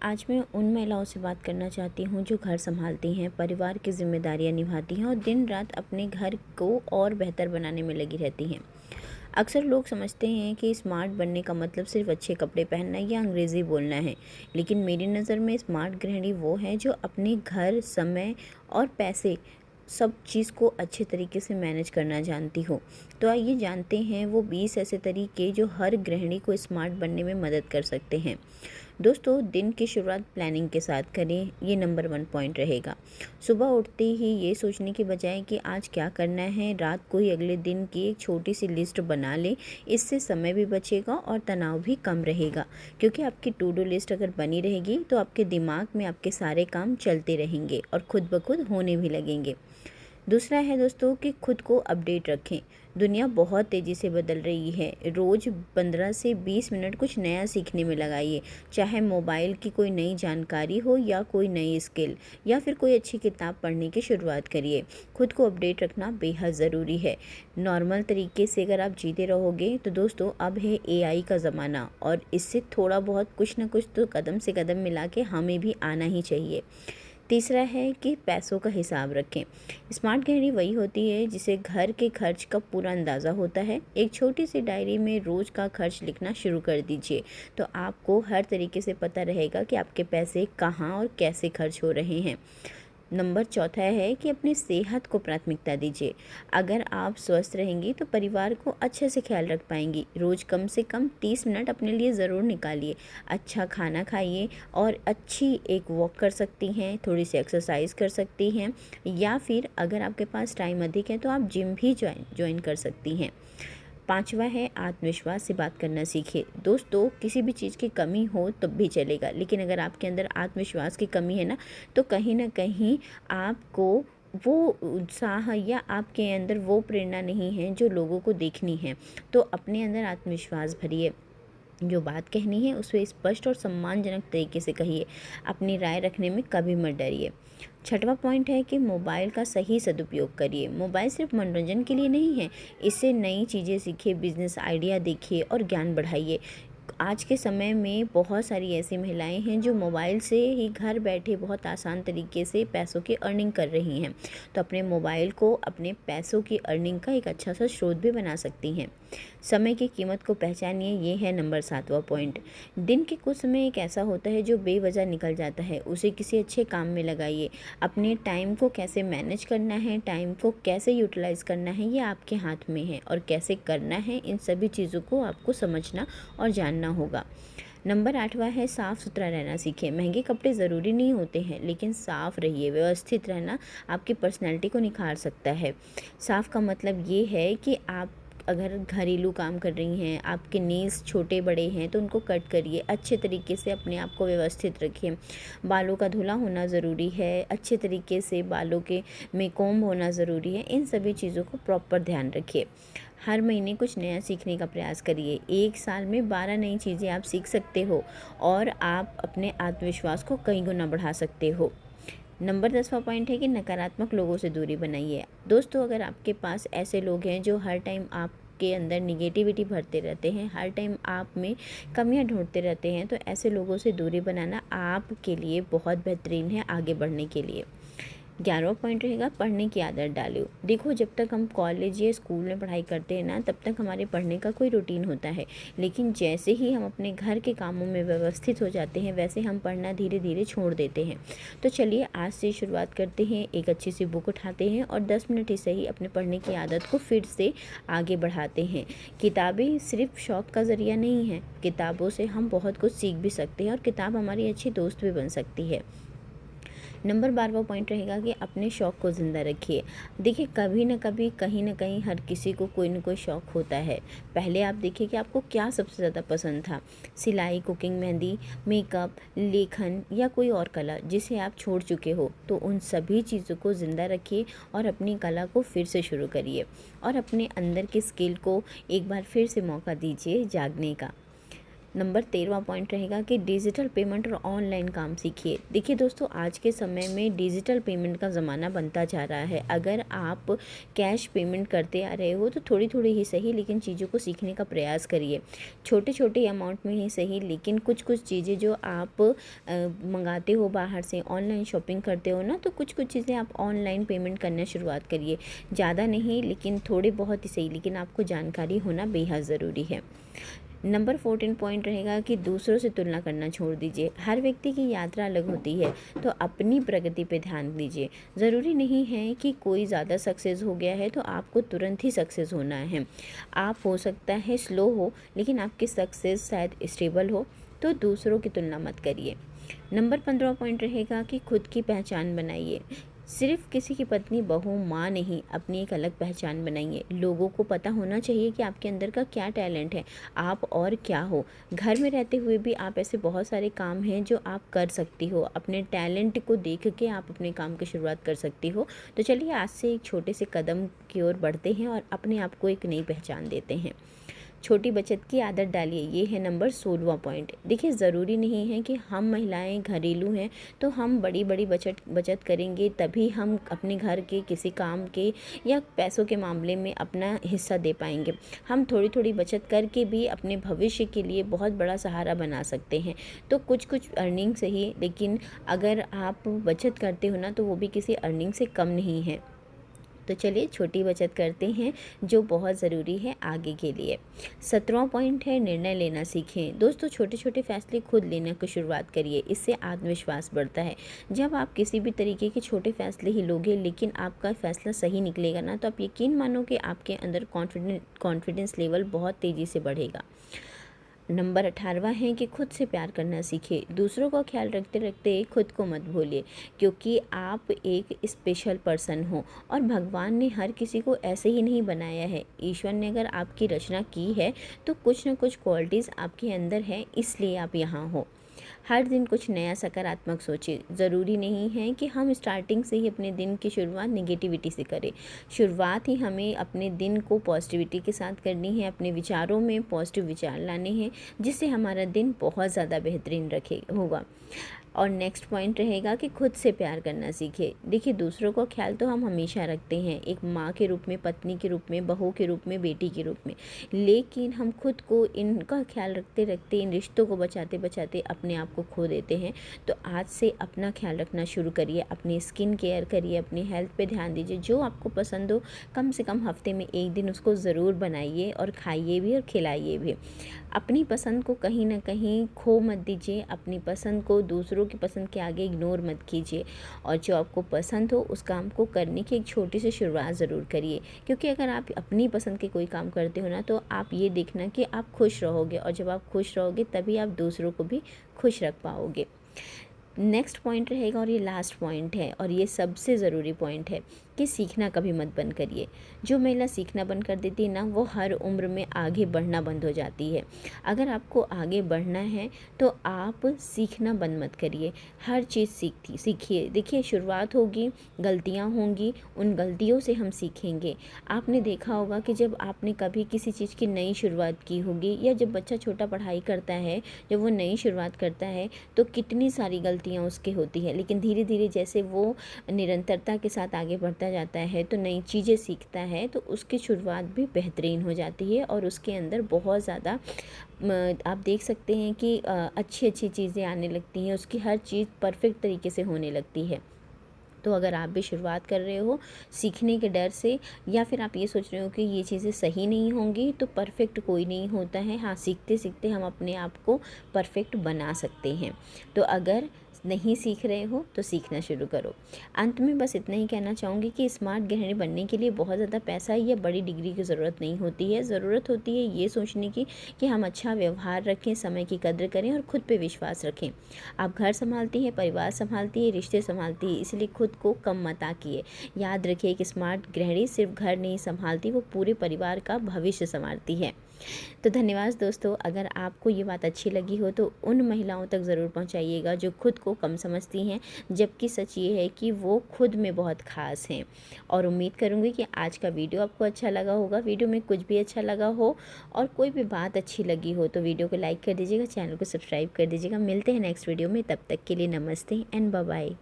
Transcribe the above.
आज मैं उन महिलाओं से बात करना चाहती हूँ जो घर संभालती हैं, परिवार की जिम्मेदारियाँ निभाती हैं और दिन रात अपने घर को और बेहतर बनाने में लगी रहती हैं। अक्सर लोग समझते हैं कि स्मार्ट बनने का मतलब सिर्फ अच्छे कपड़े पहनना या अंग्रेज़ी बोलना है, लेकिन मेरी नज़र में स्मार्ट गृहिणी वो है जो अपने घर, समय और पैसे सब चीज़ को अच्छे तरीके से मैनेज करना जानती हो। तो आइए जानते हैं वो 20 ऐसे तरीके जो हर गृहिणी को स्मार्ट बनने में मदद कर सकते हैं। दोस्तों, दिन की शुरुआत प्लानिंग के साथ करें, ये नंबर 1 पॉइंट रहेगा। सुबह उठते ही ये सोचने की बजाय कि आज क्या करना है, रात को ही अगले दिन की एक छोटी सी लिस्ट बना लें। इससे समय भी बचेगा और तनाव भी कम रहेगा, क्योंकि आपकी टू डू लिस्ट अगर बनी रहेगी तो आपके दिमाग में आपके सारे काम चलते रहेंगे और खुद ब खुद होने भी लगेंगे। दूसरा है दोस्तों कि खुद को अपडेट रखें। दुनिया बहुत तेज़ी से बदल रही है। रोज़ 15 से 20 मिनट कुछ नया सीखने में लगाइए, चाहे मोबाइल की कोई नई जानकारी हो या कोई नई स्किल, या फिर कोई अच्छी किताब पढ़ने की शुरुआत करिए। खुद को अपडेट रखना बेहद ज़रूरी है। नॉर्मल तरीके से अगर आप जीते रहोगे तो दोस्तों, अब है एआई का ज़माना और इससे थोड़ा बहुत कुछ ना कुछ तो कदम से कदम मिला के हमें भी आना ही चाहिए। तीसरा है कि पैसों का हिसाब रखें। स्मार्ट गृहिणी वही होती है जिसे घर के खर्च का पूरा अंदाज़ा होता है। एक छोटी सी डायरी में रोज़ का खर्च लिखना शुरू कर दीजिए, तो आपको हर तरीके से पता रहेगा कि आपके पैसे कहाँ और कैसे खर्च हो रहे हैं। नंबर चौथा है कि अपनी सेहत को प्राथमिकता दीजिए। अगर आप स्वस्थ रहेंगी तो परिवार को अच्छे से ख्याल रख पाएंगी। रोज़ कम से कम 30 मिनट अपने लिए ज़रूर निकालिए। अच्छा खाना खाइए और अच्छी एक वॉक कर सकती हैं, थोड़ी सी एक्सरसाइज कर सकती हैं, या फिर अगर आपके पास टाइम अधिक है तो आप जिम भी ज्वाइन कर सकती हैं। पांचवा है आत्मविश्वास से बात करना सीखिए। दोस्तों, किसी भी चीज़ की कमी हो तब भी चलेगा, लेकिन अगर आपके अंदर आत्मविश्वास की कमी है तो कहीं ना कहीं आपको वो उत्साह या आपके अंदर वो प्रेरणा नहीं है जो लोगों को देखनी है। तो अपने अंदर आत्मविश्वास भरिए। जो बात कहनी है उसे स्पष्ट और सम्मानजनक तरीके से कहिए। अपनी राय रखने में कभी मत डरिए। छठवां पॉइंट है कि मोबाइल का सही सदुपयोग करिए। मोबाइल सिर्फ मनोरंजन के लिए नहीं है। इससे नई चीज़ें सीखिए, बिजनेस आइडिया देखिए और ज्ञान बढ़ाइए। आज के समय में बहुत सारी ऐसी महिलाएं हैं जो मोबाइल से ही घर बैठे बहुत आसान तरीके से पैसों की अर्निंग कर रही हैं। तो अपने मोबाइल को अपने पैसों की अर्निंग का एक अच्छा सा स्रोत भी बना सकती हैं। समय की कीमत को पहचानिए, ये है नंबर 7वां पॉइंट। दिन के कुछ समय एक ऐसा होता है जो बेवजह निकल जाता है, उसे किसी अच्छे काम में लगाइए। अपने टाइम को कैसे मैनेज करना है, टाइम को कैसे यूटिलाइज़ करना है, ये आपके हाथ में है, और कैसे करना है इन सभी चीज़ों को आपको समझना और जानना होगा। नंबर 8वां है साफ़ सुथरा रहना सीखें। महंगे कपड़े ज़रूरी नहीं होते हैं, लेकिन साफ़ रहिए। व्यवस्थित रहना आपकी पर्सनैलिटी को निखार सकता है। साफ़ का मतलब ये है कि आप अगर घरेलू काम कर रही हैं, आपके नेल्स छोटे बड़े हैं तो उनको कट करिए। अच्छे तरीके से अपने आप को व्यवस्थित रखिए। बालों का धुला होना ज़रूरी है। अच्छे तरीके से बालों के में कोम्ब होना ज़रूरी है। इन सभी चीज़ों को प्रॉपर ध्यान रखिए। हर महीने कुछ नया सीखने का प्रयास करिए। एक साल में 12 नई चीज़ें आप सीख सकते हो और आप अपने आत्मविश्वास को कई गुना बढ़ा सकते हो। नंबर 10वां पॉइंट है कि नकारात्मक लोगों से दूरी बनाइए। दोस्तों, अगर आपके पास ऐसे लोग हैं जो हर टाइम आपके अंदर निगेटिविटी भरते रहते हैं, हर टाइम आप में कमियां ढूंढते रहते हैं, तो ऐसे लोगों से दूरी बनाना आपके लिए बहुत बेहतरीन है आगे बढ़ने के लिए। 11वां पॉइंट रहेगा पढ़ने की आदत डालो। देखो, जब तक हम कॉलेज या स्कूल में पढ़ाई करते हैं तब तक हमारे पढ़ने का कोई रूटीन होता है, लेकिन जैसे ही हम अपने घर के कामों में व्यवस्थित हो जाते हैं वैसे हम पढ़ना धीरे धीरे छोड़ देते हैं। तो चलिए आज से शुरुआत करते हैं। एक अच्छी सी बुक उठाते हैं और 10 मिनट ही सही अपने पढ़ने की आदत को फिर से आगे बढ़ाते हैं। किताबें सिर्फ शौक़ का ज़रिया नहीं है। किताबों से हम बहुत कुछ सीख भी सकते हैं और किताब हमारी अच्छी दोस्त भी बन सकती है। नंबर 12वां पॉइंट रहेगा कि अपने शौक़ को ज़िंदा रखिए। देखिए, कभी ना कभी कहीं ना कहीं हर किसी को कोई ना कोई शौक़ होता है। पहले आप देखिए कि आपको क्या सबसे ज़्यादा पसंद था। सिलाई, कुकिंग, मेहंदी, मेकअप, लेखन या कोई और कला जिसे आप छोड़ चुके हो, तो उन सभी चीज़ों को ज़िंदा रखिए और अपनी कला को फिर से शुरू करिए और अपने अंदर की स्किल को एक बार फिर से मौका दीजिए जागने का। नंबर 13वां पॉइंट रहेगा कि डिजिटल पेमेंट और ऑनलाइन काम सीखिए। देखिए दोस्तों, आज के समय में डिजिटल पेमेंट का ज़माना बनता जा रहा है। अगर आप कैश पेमेंट करते आ रहे हो तो थोड़ी थोड़ी ही सही, लेकिन चीज़ों को सीखने का प्रयास करिए। छोटे छोटे अमाउंट में ही सही, लेकिन कुछ कुछ चीज़ें जो आप मंगाते हो बाहर से, ऑनलाइन शॉपिंग करते हो ना, तो कुछ कुछ चीज़ें आप ऑनलाइन पेमेंट करना शुरुआत करिए। ज़्यादा नहीं, लेकिन थोड़े बहुत ही सही, लेकिन आपको जानकारी होना बेहद ज़रूरी है। नंबर 14 पॉइंट रहेगा कि दूसरों से तुलना करना छोड़ दीजिए। हर व्यक्ति की यात्रा अलग होती है, तो अपनी प्रगति पे ध्यान दीजिए। ज़रूरी नहीं है कि कोई ज़्यादा सक्सेस हो गया है तो आपको तुरंत ही सक्सेस होना है। आप हो सकता है स्लो हो, लेकिन आपकी सक्सेस शायद स्टेबल हो। तो दूसरों की तुलना मत करिए। नंबर 15 पॉइंट रहेगा कि खुद की पहचान बनाइए। सिर्फ किसी की पत्नी, बहू, माँ नहीं, अपनी एक अलग पहचान बनाइए। लोगों को पता होना चाहिए कि आपके अंदर का क्या टैलेंट है, आप और क्या हो। घर में रहते हुए भी आप ऐसे बहुत सारे काम हैं जो आप कर सकती हो। अपने टैलेंट को देख के आप अपने काम की शुरुआत कर सकती हो। तो चलिए आज से एक छोटे से कदम की ओर बढ़ते हैं और अपने आप को एक नई पहचान देते हैं। छोटी बचत की आदत डालिए, ये है नंबर 16वां पॉइंट। देखिए, ज़रूरी नहीं है कि हम महिलाएं घरेलू हैं तो हम बड़ी बड़ी बचत करेंगे तभी हम अपने घर के किसी काम के या पैसों के मामले में अपना हिस्सा दे पाएंगे। हम थोड़ी थोड़ी बचत करके भी अपने भविष्य के लिए बहुत बड़ा सहारा बना सकते हैं। तो कुछ कुछ अर्निंग से ही, लेकिन अगर आप बचत करते हो ना, तो वो भी किसी अर्निंग से कम नहीं है। तो चलिए छोटी बचत करते हैं, जो बहुत ज़रूरी है आगे के लिए। 17वां पॉइंट है निर्णय लेना सीखें। दोस्तों, छोटे छोटे फैसले खुद लेने की शुरुआत करिए, इससे आत्मविश्वास बढ़ता है। जब आप किसी भी तरीके के छोटे फैसले ही लोगे, लेकिन आपका फैसला सही निकलेगा ना, तो आप यकीन मानो कि आपके अंदर कॉन्फिडेंस लेवल बहुत तेज़ी से बढ़ेगा। नंबर 18वां है कि खुद से प्यार करना सीखिए। दूसरों का ख्याल रखते रखते खुद को मत भूलिए, क्योंकि आप एक स्पेशल पर्सन हो और भगवान ने हर किसी को ऐसे ही नहीं बनाया है। ईश्वर ने अगर आपकी रचना की है तो कुछ न कुछ क्वालिटीज़ आपके अंदर है, इसलिए आप यहाँ हो। हर दिन कुछ नया सकारात्मक सोचिए। ज़रूरी नहीं है कि हम स्टार्टिंग से ही अपने दिन की शुरुआत नेगेटिविटी से करें। शुरुआत ही हमें अपने दिन को पॉजिटिविटी के साथ करनी है, अपने विचारों में पॉजिटिव विचार लाने हैं, जिससे हमारा दिन बहुत ज़्यादा बेहतरीन होगा। और नेक्स्ट पॉइंट रहेगा कि खुद से प्यार करना सीखे। देखिए, दूसरों का ख्याल तो हम हमेशा रखते हैं, एक माँ के रूप में, पत्नी के रूप में, बहू के रूप में, बेटी के रूप में, लेकिन हम खुद को इनका ख्याल रखते रखते, इन रिश्तों को बचाते बचाते अपने आप को खो देते हैं। तो आज से अपना ख्याल रखना शुरू करिए, अपनी स्किन केयर करिए, अपनी हेल्थ पे ध्यान दीजिए। जो आपको पसंद हो, कम से कम हफ्ते में एक दिन उसको ज़रूर बनाइए और खाइए भी और खिलाइए भी। अपनी पसंद को कहीं ना कहीं खो मत दीजिए, अपनी पसंद को दूसरों की पसंद के आगे इग्नोर मत कीजिए, और जो आपको पसंद हो उस काम को करने की एक छोटी सी शुरुआत ज़रूर करिए। क्योंकि अगर आप अपनी पसंद के कोई काम करते हो ना, तो आप ये देखना कि आप खुश रहोगे, और जब आप खुश रहोगे तभी आप दूसरों को भी खुश रख पाओगे। नेक्स्ट पॉइंट रहेगा, और ये लास्ट पॉइंट है और ये सबसे ज़रूरी पॉइंट है कि सीखना कभी मत बंद करिए। जो महिला सीखना बंद कर देती है ना, वो हर उम्र में आगे बढ़ना बंद हो जाती है। अगर आपको आगे बढ़ना है तो आप सीखना बंद मत करिए, हर चीज़ सीखिए। देखिए, शुरुआत होगी, गलतियाँ होंगी, उन गलतियों से हम सीखेंगे। आपने देखा होगा कि जब आपने कभी किसी चीज़ की नई शुरुआत की होगी, या जब बच्चा छोटा पढ़ाई करता है, जब वो नई शुरुआत करता है, तो कितनी सारी गलतियाँ उसकी होती है, लेकिन धीरे धीरे जैसे वो निरंतरता के साथ आगे बढ़ता जाता है, तो नई चीज़ें सीखता है, तो उसकी शुरुआत भी बेहतरीन हो जाती है, और उसके अंदर बहुत ज़्यादा आप देख सकते हैं कि अच्छी अच्छी चीज़ें आने लगती हैं, उसकी हर चीज़ परफेक्ट तरीके से होने लगती है। तो अगर आप भी शुरुआत कर रहे हो सीखने के डर से, या फिर आप ये सोच रहे हो कि ये चीज़ें सही नहीं होंगी, तो परफेक्ट कोई नहीं होता है। हाँ, सीखते सीखते हम अपने आप को परफेक्ट बना सकते हैं। तो अगर नहीं सीख रहे हो तो सीखना शुरू करो। अंत में बस इतना ही कहना चाहूँगी कि स्मार्ट गृहिणी बनने के लिए बहुत ज़्यादा पैसा या बड़ी डिग्री की ज़रूरत नहीं होती है। ज़रूरत होती है ये सोचने की कि हम अच्छा व्यवहार रखें, समय की कद्र करें और खुद पे विश्वास रखें। आप घर संभालती हैं, परिवार संभालती है, रिश्ते संभालती है, इसलिए खुद को कम मत आकिए। याद रखिए कि स्मार्ट गृहिणी सिर्फ घर नहीं संभालती, वो पूरे परिवार का भविष्य संवारती है। तो धन्यवाद दोस्तों। अगर आपको ये बात अच्छी लगी हो तो उन महिलाओं तक ज़रूर पहुंचाइएगा जो खुद को को कम समझती हैं, जबकि सच ये है कि वो खुद में बहुत ख़ास हैं। और उम्मीद करूँगी कि आज का वीडियो आपको अच्छा लगा होगा। वीडियो में कुछ भी अच्छा लगा हो और कोई भी बात अच्छी लगी हो तो वीडियो को लाइक कर दीजिएगा, चैनल को सब्सक्राइब कर दीजिएगा। मिलते हैं नेक्स्ट वीडियो में, तब तक के लिए नमस्ते एंड बाय बाय।